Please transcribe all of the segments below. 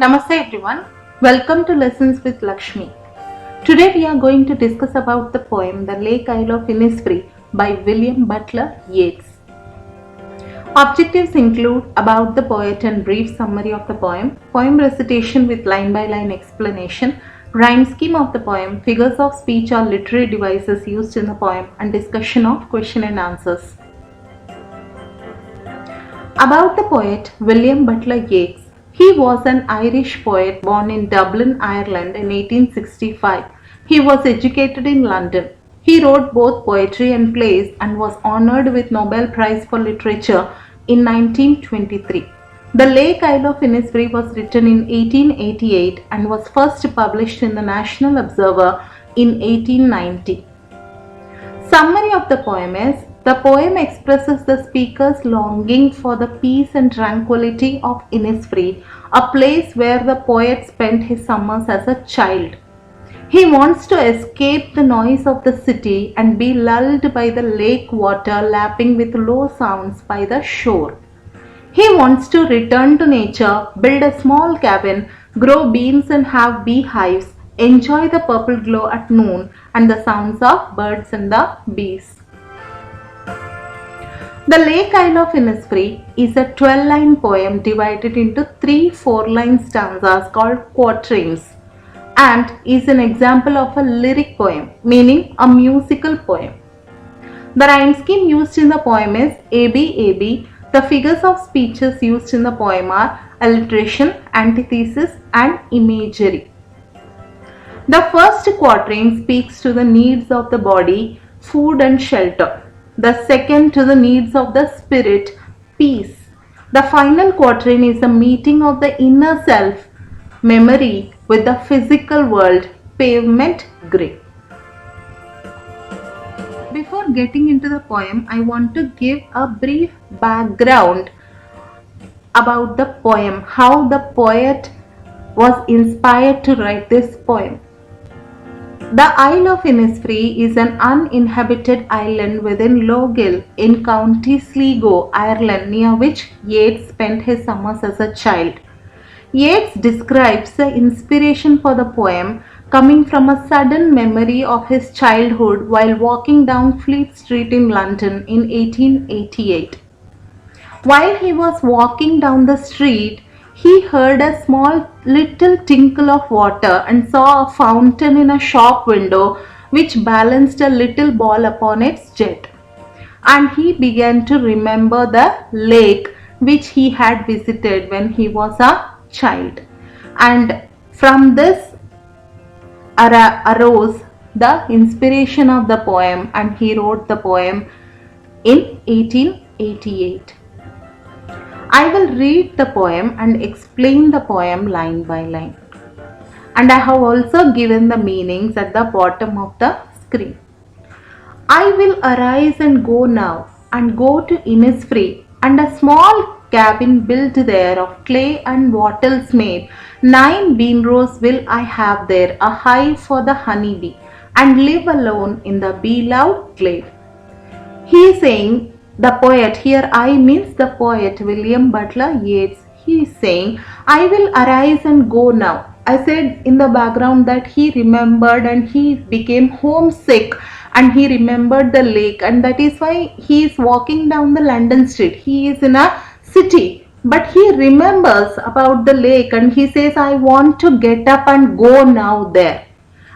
Namaste everyone. Welcome to Lessons with Lakshmi. Today we are going to discuss about the poem The Lake Isle of Innisfree by William Butler Yeats. Objectives include about the poet and brief summary of the poem recitation with line by line explanation, rhyme scheme of the poem, figures of speech or literary devices used in the poem, and discussion of question and answers. About the poet William Butler Yeats. He was an Irish poet born in Dublin, Ireland in 1865. He was educated in London. He wrote both poetry and plays and was honored with Nobel Prize for Literature in 1923. The Lake Isle of Innisfree was written in 1888 and was first published in the National Observer in 1890. Summary of the poem is: the poem expresses the speaker's longing for the peace and tranquility of Innisfree, a place where the poet spent his summers as a child. He wants to escape the noise of the city and be lulled by the lake water lapping with low sounds by the shore. He wants to return to nature, build a small cabin, grow beans and have beehives, enjoy the purple glow at noon and the sounds of birds and the bees. The Lake Isle of Innisfree is a 12-line poem divided into 3 4-line stanzas called quatrains and is an example of a lyric poem, meaning a musical poem. The rhyme scheme used in the poem is ABAB. The figures of speeches used in the poem are alliteration, antithesis and imagery. The first quatrain speaks to the needs of the body, food and shelter. The second to the needs of the spirit, peace. The final quatrain is a meeting of the inner self, memory, with the physical world, pavement grey. Before getting into the poem, I want to give a brief background about the poem, how the poet was inspired to write this poem. The Isle of Innisfree is an uninhabited island within Logill in County Sligo, Ireland, near which Yeats spent his summers as a child. Yeats describes the inspiration for the poem coming from a sudden memory of his childhood while walking down Fleet Street in London in 1888. While he was walking down the street, he heard a small little tinkle of water and saw a fountain in a shop window which balanced a little ball upon its jet. And he began to remember the lake which he had visited when he was a child. And from this arose the inspiration of the poem, and he wrote the poem in 1888. I will read the poem and explain the poem line by line. And I have also given the meanings at the bottom of the screen. I will arise and go now, and go to Innisfree, and a small cabin built there of clay and wattles made. 9 bean rows will I have there, a hive for the honeybee, and live alone in the bee-loved glade. He is saying, the poet, here I means the poet William Butler Yeats, he is saying, I will arise and go now. I said in the background that he remembered and he became homesick and he remembered the lake, and that is why he is walking down the London street. He is in a city, but he remembers about the lake and he says, I want to get up and go now there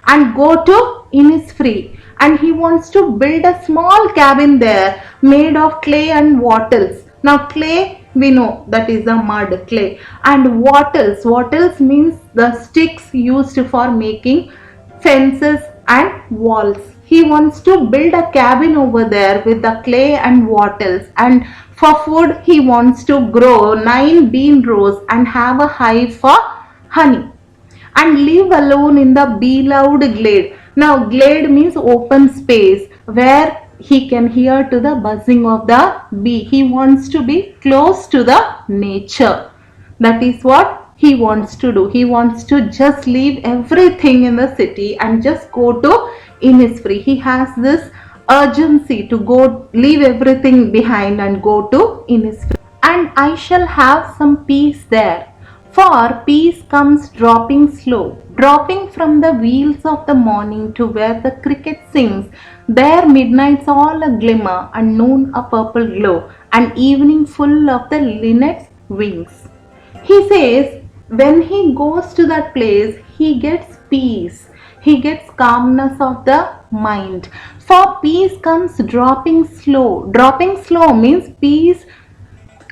and go to Innisfree. And he wants to build a small cabin there made of clay and wattles. Now clay, we know that is the mud, clay, and wattles means the sticks used for making fences and walls. He wants to build a cabin over there with the clay and wattles, and for food he wants to grow 9 bean rows and have a hive for honey and live alone in the beloved glade. Now glade means open space where he can hear to the buzzing of the bee. He wants to be close to the nature. That is what he wants to do. He wants to just leave everything in the city and just go to Innisfree. He has this urgency to go leave everything behind and go to Innisfree. And I shall have some peace there. For peace comes dropping slow, dropping from the wheels of the morning to where the cricket sings. There midnight's all a glimmer, and noon a purple glow, and evening full of the linnet's wings. He says when he goes to that place, he gets peace. He gets calmness of the mind. For peace comes dropping slow. Dropping slow means peace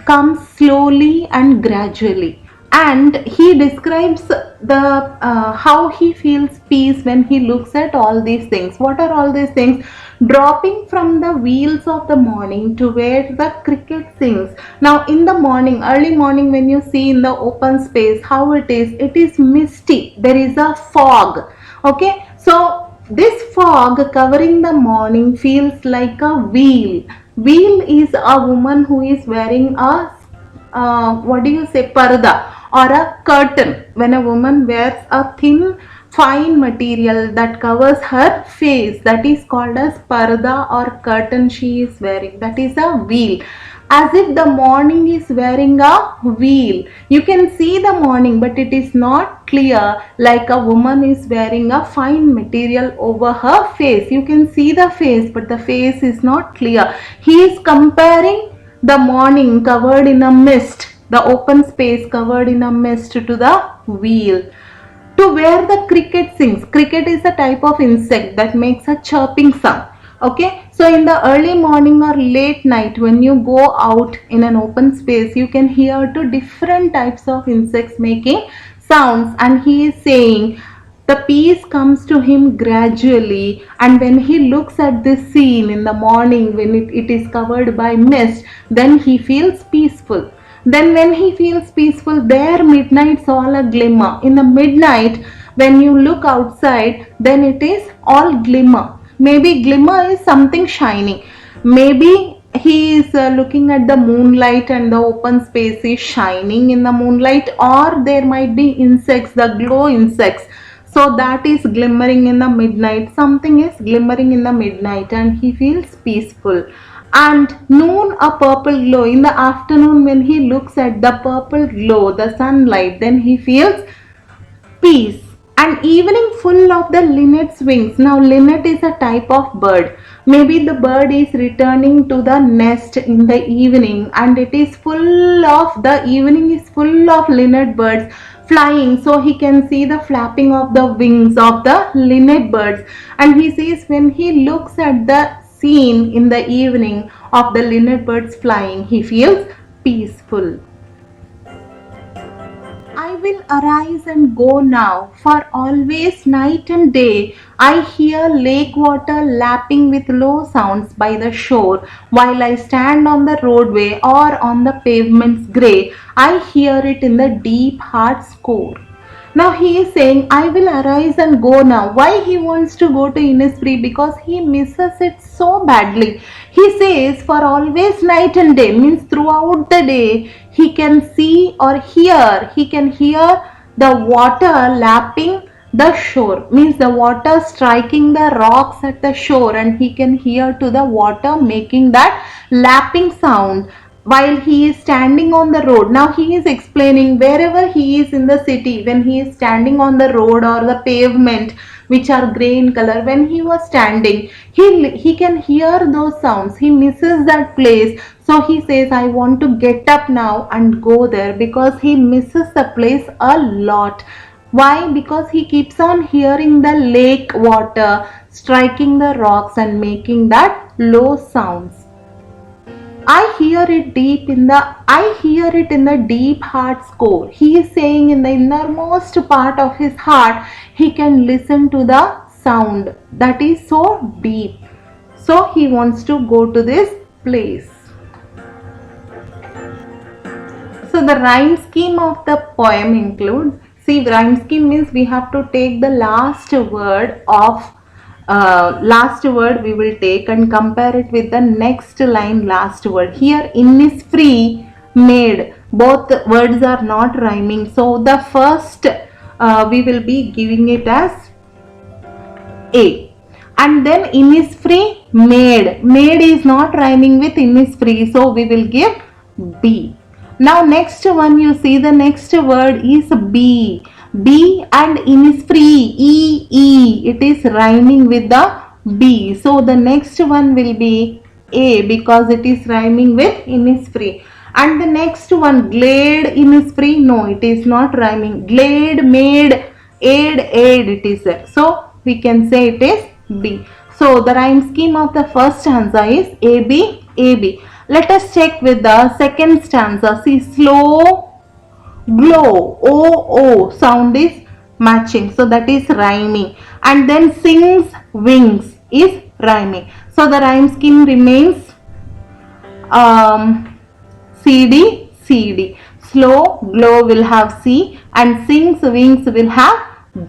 comes slowly and gradually, and he describes the how he feels peace when he looks at all these things. What are all these things? Dropping from the wheels of the morning to where the cricket sings. Now in the morning, early morning, when you see in the open space how it is misty, there is a fog. Okay, so this fog covering the morning feels like a wheel. Wheel is a woman who is wearing a what do you say, parda or a curtain. When a woman wears a thin fine material that covers her face, that is called as parda or curtain she is wearing. That is a veil. As if the morning is wearing a veil. You can see the morning, but it is not clear, like a woman is wearing a fine material over her face. You can see the face, but the face is not clear. He is comparing the morning covered in a mist, the open space covered in a mist, to the wheel, to where the cricket sings. Cricket is a type of insect that makes a chirping sound. Okay, so in the early morning or late night, when you go out in an open space, you can hear two different types of insects making sounds, and he is saying the peace comes to him gradually, and when he looks at this scene in the morning when it is covered by mist, then he feels peaceful. Then when he feels peaceful, there midnight's all a glimmer. In the midnight, when you look outside, then it is all glimmer. Maybe glimmer is something shiny. Maybe he is looking at the moonlight and the open space is shining in the moonlight, or there might be insects, the glow insects. So that is glimmering in the midnight. Something is glimmering in the midnight, and he feels peaceful. And noon a purple glow. In the afternoon, when he looks at the purple glow, the sunlight, then he feels peace. And evening full of the linnet's wings. Now linnet is a type of bird. Maybe the bird is returning to the nest in the evening, and it is full of, the evening is full of linnet birds flying, so he can see the flapping of the wings of the linnet birds. And he says when he looks at the scene in the evening of the linnet birds flying, he feels peaceful. I will arise and go now, for always night and day I hear lake water lapping with low sounds by the shore, while I stand on the roadway or on the pavement's grey, I hear it in the deep heart's core. Now he is saying, I will arise and go now. Why he wants to go to Innisfree? Because he misses it so badly. He says, for always night and day, means throughout the day, he can see or hear, he can hear the water lapping the shore, means the water striking the rocks at the shore, and he can hear to the water making that lapping sound while he is standing on the road. Now he is explaining wherever he is in the city, when he is standing on the road or the pavement which are grey in color, when he was standing, he can hear those sounds. He misses that place, so he says, I want to get up now and go there, because he misses the place a lot. Why? Because he keeps on hearing the lake water striking the rocks and making that low sounds. I hear it in the deep heart's core. He is saying in the innermost part of his heart, he can listen to the sound that is so deep. So he wants to go to this place. So the rhyme scheme of the poem includes, see, rhyme scheme means we have to take the last word we will take and compare it with the next line last word. Here Innisfree, made, both words are not rhyming, so the first we will be giving it as A. And then Innisfree, made is not rhyming with Innisfree, so we will give B. Now next one, you see the next word is B. B and Innisfree, E. It is rhyming with the B. So the next one will be A because it is rhyming with Innisfree. And the next one, Glade, Innisfree. No, it is not rhyming. Glade, made, aid it is there. So we can say it is B. So the rhyme scheme of the first stanza is AB, AB. Let us check with the second stanza. See, slow, glow, O sound is matching. So that is rhyming. And then sings, wings is rhyming. So the rhyme scheme remains CD, CD. Slow, glow will have C and sings, wings will have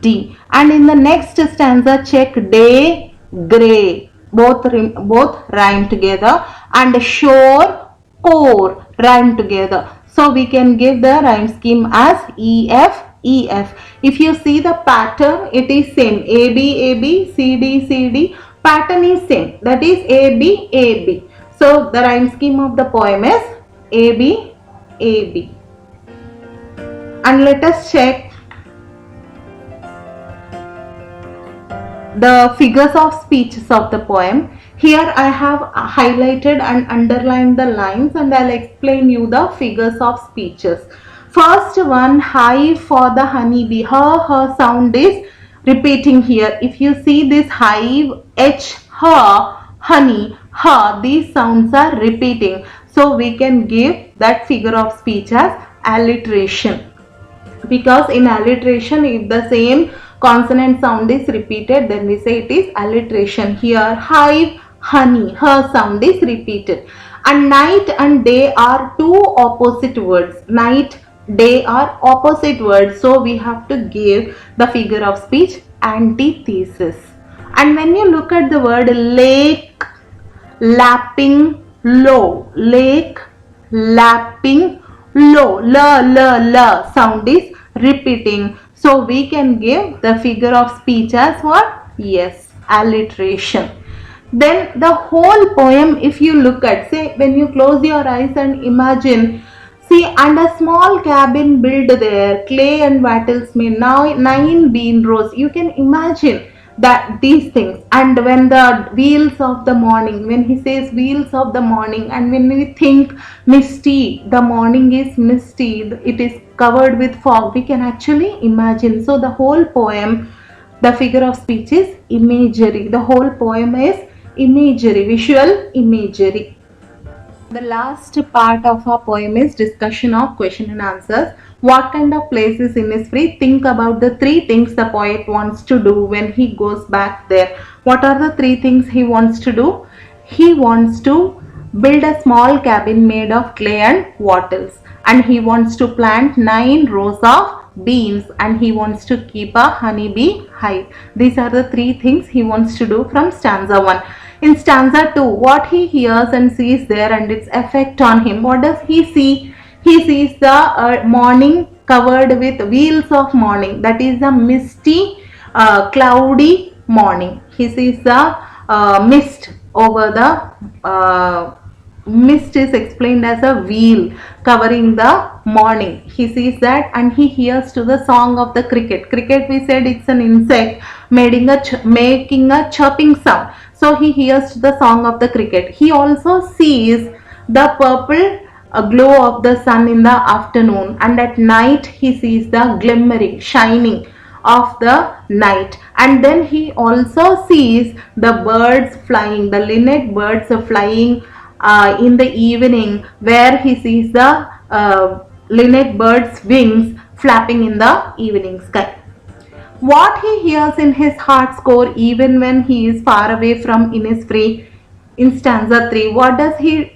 D. And in the next stanza, check day, grey. Both rhyme together, and shore, core rhyme together. So we can give the rhyme scheme as EF, EF. If you see the pattern, it is same. AB, AB, CD, CD. Pattern is same. That is AB, AB. So the rhyme scheme of the poem is AB, AB. And let us check the figures of speeches of the poem. Here I have highlighted and underlined the lines, and I'll explain you the figures of speeches. First one, hive for the honeybee. Her sound is repeating here. If you see this hive, H, her, honey, her, these sounds are repeating. So we can give that figure of speech as alliteration. Because in alliteration, if the same consonant sound is repeated, then we say it is alliteration. Here, hive, honey, her sound is repeated. And night and day are two opposite words. Night, day are opposite words. So we have to give the figure of speech antithesis. And when you look at the word lake, lapping, low. Lake, lapping, low. La sound is repeating. So we can give the figure of speech as what? Yes, alliteration. Then the whole poem, if you look at, say, when you close your eyes and imagine, see, and a small cabin built there, clay and wattles made, now 9 bean rows. You can imagine that these things. And when the wheels of the morning, when he says wheels of the morning, and when we think misty, the morning is misty, it is covered with fog, we can actually imagine. So the whole poem, the figure of speech is imagery. The whole poem is imagery, visual imagery. The last part of our poem is discussion of question and answers. What kind of place is Innisfree? Think about the 3 things the poet wants to do when he goes back there. What are the 3 things he wants to do? He wants to build a small cabin made of clay and wattles, and he wants to plant 9 rows of beans, and he wants to keep a honeybee hive. These are the 3 things he wants to do from stanza 1. In stanza 2, what he hears and sees there and its effect on him. What does he see? He sees the morning covered with wheels of morning. That is a misty, cloudy morning. He sees the mist over the mist is explained as a wheel covering the morning. He sees that, and he hears to the song of the cricket. Cricket, we said, it's an insect making a chirping sound. So he hears to the song of the cricket. He also sees the purple glow of the sun in the afternoon, and at night he sees the glimmering, shining of the night. And then he also sees the birds flying, the linnet birds are flying in the evening, where he sees the linnet birds' wings flapping in the evening sky. What he hears in his heart's core, even when he is far away from Innisfree. In stanza 3, what does he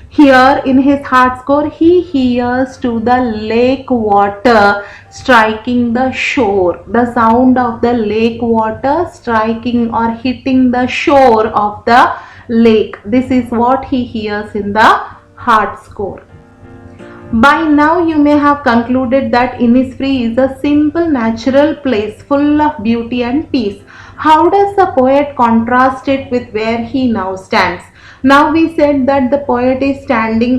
hear in his heart's core? He hears to the lake water striking the shore. The sound of the lake water striking or hitting the shore of the lake. This is what he hears in the heart's core. By now you may have concluded that Innisfree is a simple natural place full of beauty and peace. How does the poet contrast it with where he now stands? Now we said that the poet is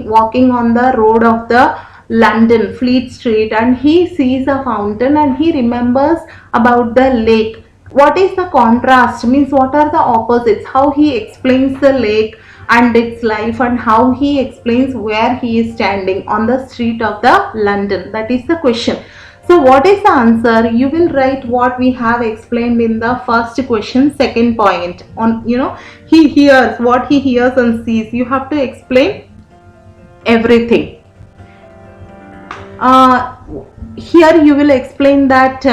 walking on the road of the London, Fleet Street, and he sees a fountain and he remembers about the lake. What is the contrast? Means what are the opposites? How he explains the lake and its life, and how he explains where he is standing on the street of the London. That is the question. So what is the answer? You will write what we have explained in the first question, second point. On, he hears, what he hears and sees. You have to explain everything. Here you will explain that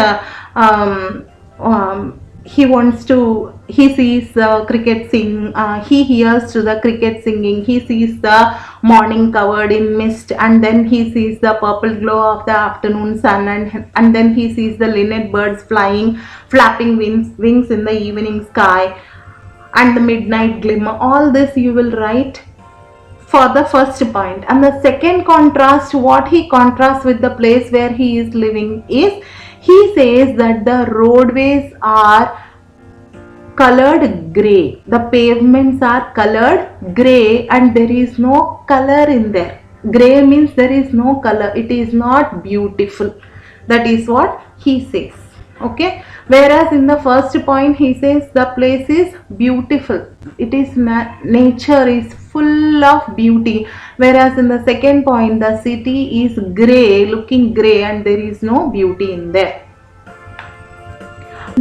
he sees the cricket sing, he hears to the cricket singing, he sees the morning covered in mist, and then he sees the purple glow of the afternoon sun, and then he sees the linnet birds flapping wings in the evening sky, and the midnight glimmer. All this you will write for the first point. And the second contrast, what he contrasts with the place where he is living is, he says that the roadways are colored grey, the pavements are colored grey, and there is no color in there. Grey means there is no color, it is not beautiful. That is what he says. Okay, whereas in the first point he says the place is beautiful, it is nature is full of beauty, whereas in the second point the city is grey, looking grey, and there is no beauty in there.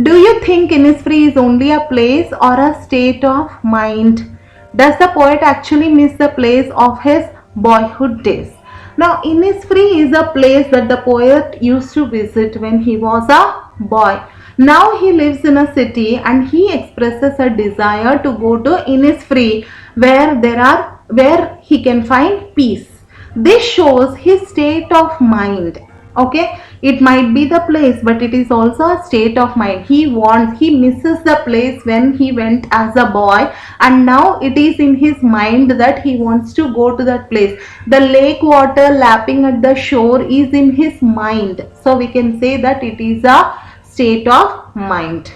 Do you think Innisfree is only a place or a state of mind? Does the poet actually miss the place of his boyhood days? Now, Innisfree is a place that the poet used to visit when he was a boy. Now he lives in a city and he expresses a desire to go to Innisfree, where he can find peace. This shows his state of mind. Okay, it might be the place, but it is also a state of mind. He misses the place when he went as a boy, and now it is in his mind that he wants to go to that place. The lake water lapping at the shore is in his mind, so we can say that it is a state of mind.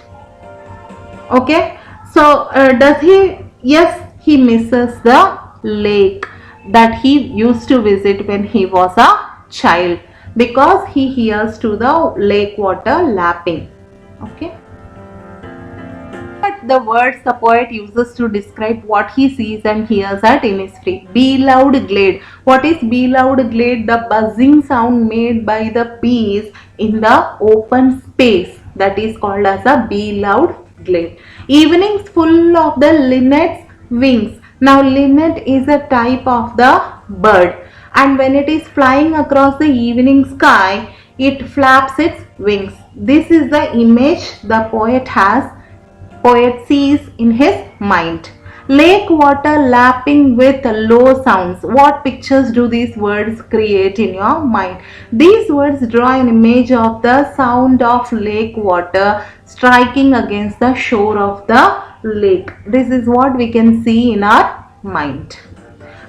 Okay, so does he? Yes, he misses the lake that he used to visit when he was a child, because he hears to the lake water lapping. Okay, but the words the poet uses to describe what he sees and hears at Innisfree. Beloved glade. What is beloved glade? The buzzing sound made by the bees in the open space, that is called as a beloved glade. Evenings full of the linnet's wings. Now linnet is a type of the bird, and when it is flying across the evening sky, it flaps its wings. This is the image the poet sees in his mind. Lake water lapping with low sounds. What pictures do these words create in your mind? These words draw an image of the sound of lake water striking against the shore of the lake. This is what we can see in our mind.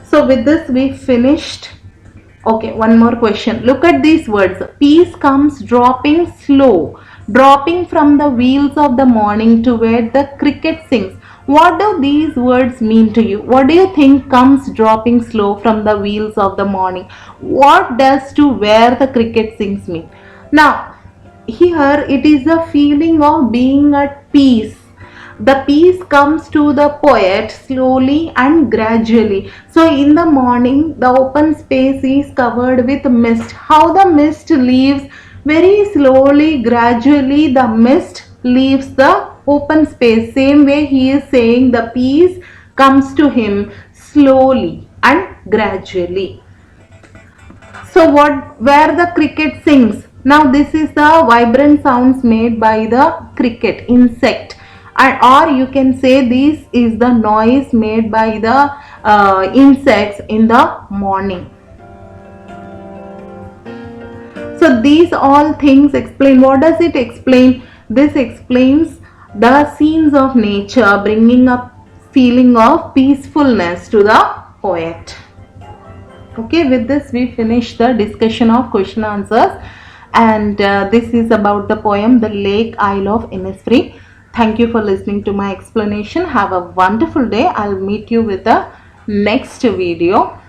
So with this we finished. Okay, one more question. Look at these words. Peace comes dropping slow, dropping from the wheels of the morning to where the cricket sings. What do these words mean to you? What do you think comes dropping slow from the wheels of the morning? What does to where the cricket sings mean? Now, here it is a feeling of being at peace. The peace comes to the poet slowly and gradually. So in the morning, the open space is covered with mist. How the mist leaves? Very slowly, gradually the mist leaves the open space. Same way he is saying the peace comes to him slowly and gradually. So where the cricket sings? Now this is the vibrant sounds made by the cricket insect. Or you can say this is the noise made by the insects in the morning. So these all things explain. What does it explain? This explains the scenes of nature, bringing a feeling of peacefulness to the poet. Okay, with this we finish the discussion of question answers, and this is about the poem The Lake Isle of Innisfree. Thank you for listening to my explanation. Have a wonderful day. I'll meet you with the next video.